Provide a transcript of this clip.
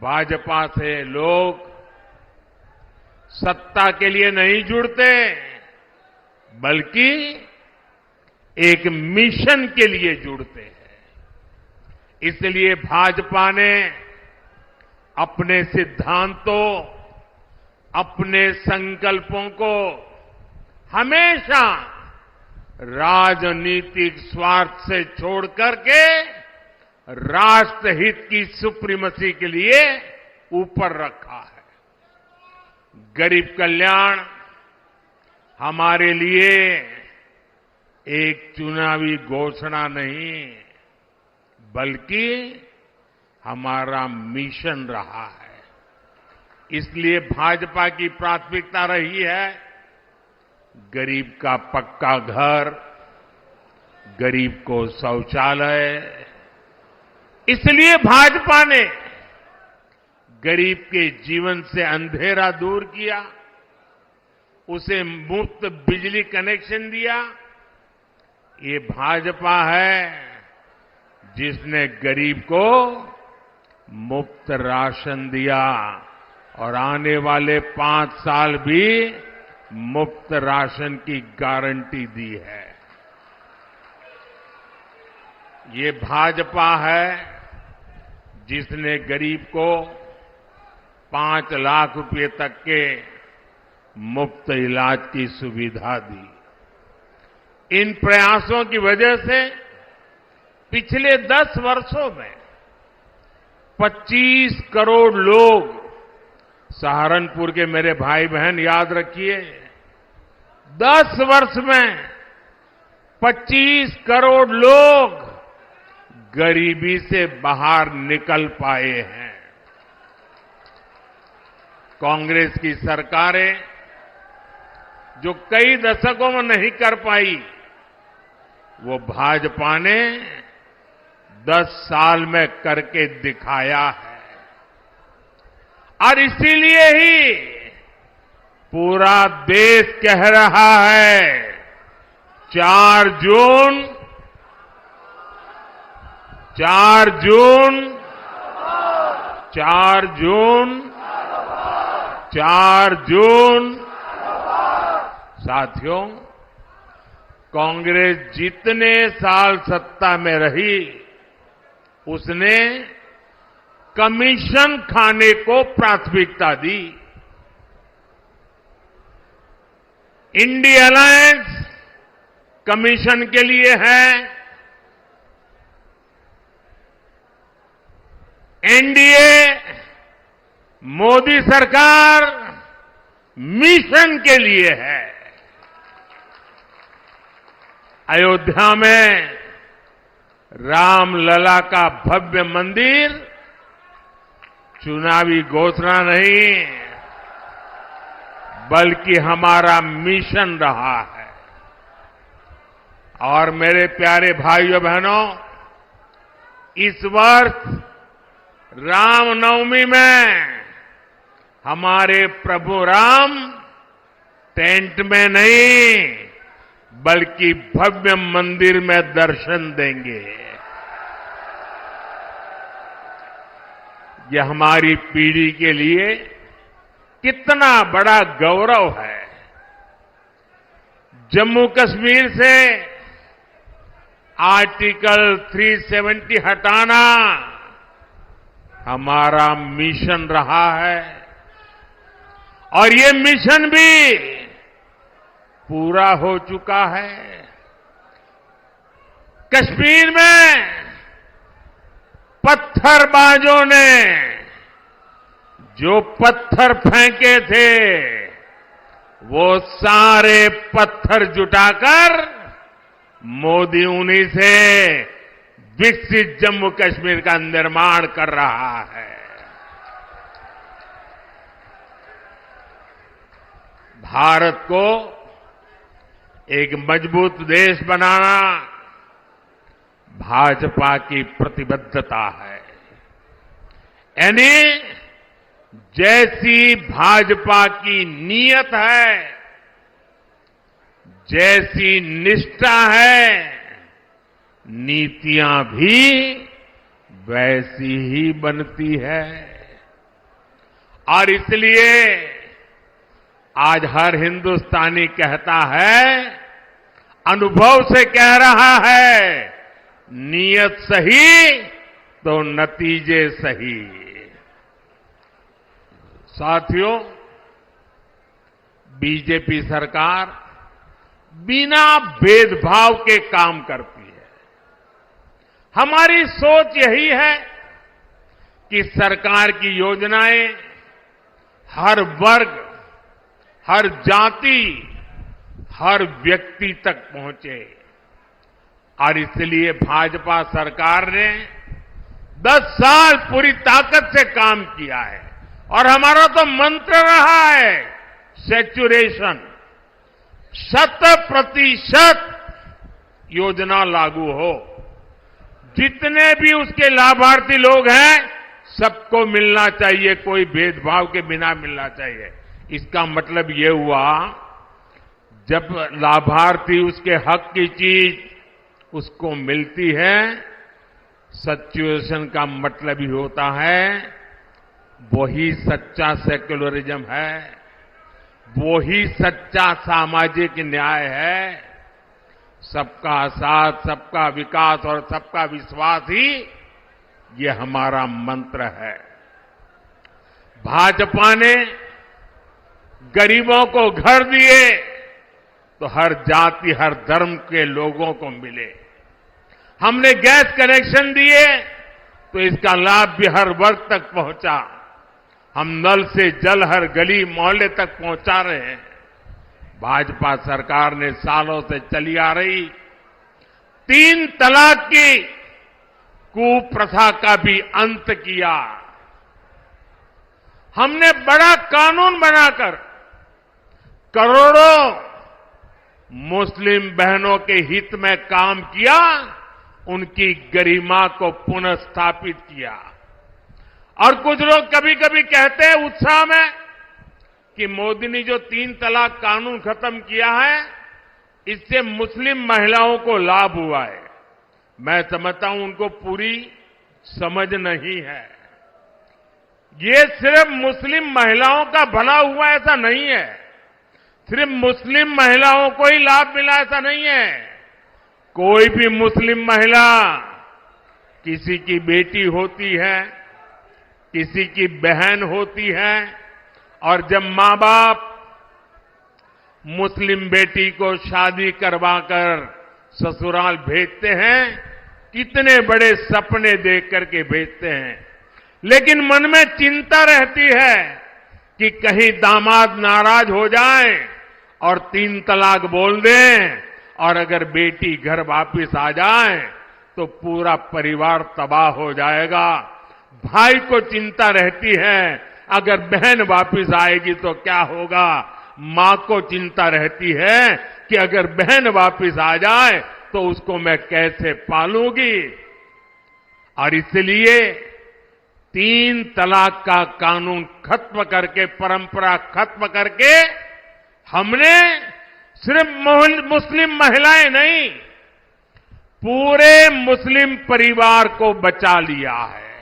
भाजपा से लोग सत्ता के लिए नहीं जुड़ते, बल्कि एक मिशन के लिए जुड़ते हैं। इसलिए भाजपा ने अपने सिद्धांतों, अपने संकल्पों को हमेशा राजनीतिक स्वार्थ से छोड़ करके राष्ट्रहित की सुप्रीमेसी के लिए ऊपर रखा है। गरीब कल्याण हमारे लिए एक चुनावी घोषणा नहीं, बल्कि हमारा मिशन रहा है। इसलिए भाजपा की प्राथमिकता रही है गरीब का पक्का घर, गरीब को शौचालय। इसलिए भाजपा ने गरीब के जीवन से अंधेरा दूर किया, उसे मुफ्त बिजली कनेक्शन दिया। ये भाजपा है जिसने गरीब को मुफ्त राशन दिया और आने वाले 5 साल भी मुफ्त राशन की गारंटी दी है। ये भाजपा है जिसने गरीब को 5 लाख रुपए तक के मुफ्त इलाज की सुविधा दी। इन प्रयासों की वजह से पिछले 10 वर्षों में 25 करोड़ लोग, सहारनपुर के मेरे भाई बहन याद रखिए, 10 वर्ष में 25 करोड़ लोग गरीबी से बाहर निकल पाए हैं। कांग्रेस की सरकारें जो कई दशकों में नहीं कर पाई, वो भाजपा ने 10 साल में करके दिखाया है। और इसीलिए ही पूरा देश कह रहा है 4 जून 4 जून 4 जून 4 जून। साथियों, कांग्रेस जितने साल सत्ता में रही, उसने कमीशन खाने को प्राथमिकता दी। इंडिया अलायंस कमीशन के लिए है, एनडीए मोदी सरकार मिशन के लिए है। अयोध्या में रामलला का भव्य मंदिर चुनावी घोषणा नहीं, बल्कि हमारा मिशन रहा है। और मेरे प्यारे भाइयों बहनों, इस वर्ष रामनवमी में हमारे प्रभु राम टेंट में नहीं, बल्कि भव्य मंदिर में दर्शन देंगे। ये हमारी पीढ़ी के लिए कितना बड़ा गौरव है। जम्मू कश्मीर से आर्टिकल 370 हटाना हमारा मिशन रहा है, और ये मिशन भी पूरा हो चुका है। कश्मीर में पत्थरबाजों ने जो पत्थर फेंके थे, वो सारे पत्थर जुटाकर मोदी उन्हीं से विकसित जम्मू कश्मीर का निर्माण कर रहा है। भारत को एक मजबूत देश बनाना भाजपा की प्रतिबद्धता है। यानी जैसी भाजपा की नीयत है, जैसी निष्ठा है, नीतियां भी वैसी ही बनती है। और इसलिए आज हर हिंदुस्तानी कहता है, अनुभव से कह रहा है, नीयत सही तो नतीजे सही। साथियों, बीजेपी सरकार बिना भेदभाव के काम करती है। हमारी सोच यही है कि सरकार की योजनाएं हर वर्ग, हर जाति, हर व्यक्ति तक पहुंचे। और इसलिए भाजपा सरकार ने 10 साल पूरी ताकत से काम किया है और हमारा तो मंत्र रहा है सैचुरेशन, 100% योजना लागू हो। जितने भी उसके लाभार्थी लोग हैं सबको मिलना चाहिए, कोई भेदभाव के बिना मिलना चाहिए। इसका मतलब ये हुआ, जब लाभार्थी उसके हक की चीज उसको मिलती है, सैचुरेशन का मतलब ही होता है वही सच्चा सेक्युलरिज्म है, वही सच्चा सामाजिक न्याय है। सबका साथ, सबका विकास और सबका विश्वास ही ये हमारा मंत्र है। भाजपा ने गरीबों को घर दिए तो हर जाति, हर धर्म के लोगों को मिले। हमने गैस कनेक्शन दिए तो इसका लाभ भी हर वर्ग तक पहुंचा। हम नल से जल हर गली मोहल्ले तक पहुंचा रहे हैं। भाजपा सरकार ने सालों से चली आ रही 3 तलाक की कुप्रथा का भी अंत किया। हमने बड़ा कानून बनाकर करोड़ों मुस्लिम बहनों के हित में काम किया, उनकी गरिमा को पुनः स्थापित किया। और कुछ लोग कभी कभी कहते हैं उत्साह में कि मोदी ने जो 3 तलाक कानून खत्म किया है, इससे मुस्लिम महिलाओं को लाभ हुआ है। मैं समझता हूं उनको पूरी समझ नहीं है। ये सिर्फ मुस्लिम महिलाओं का भला हुआ ऐसा नहीं है, सिर्फ मुस्लिम महिलाओं को ही लाभ मिला ऐसा नहीं है। कोई भी मुस्लिम महिला, किसी की बेटी होती है, किसी की बहन होती है, और जब मां बाप मुस्लिम बेटी को शादी करवाकर ससुराल भेजते हैं, कितने बड़े सपने देख करके भेजते हैं, लेकिन मन में चिंता रहती है कि कहीं दामाद नाराज हो जाए और 3 तलाक बोल दें, और अगर बेटी घर वापिस आ जाए तो पूरा परिवार तबाह हो जाएगा। भाई को चिंता रहती है, अगर बहन वापिस आएगी तो क्या होगा। मां को चिंता रहती है कि अगर बहन वापिस आ जाए तो उसको मैं कैसे पालूंगी। और इसलिए 3 तलाक का कानून खत्म करके, परंपरा खत्म करके, हमने सिर्फ मुस्लिम महिलाएं नहीं, पूरे मुस्लिम परिवार को बचा लिया है।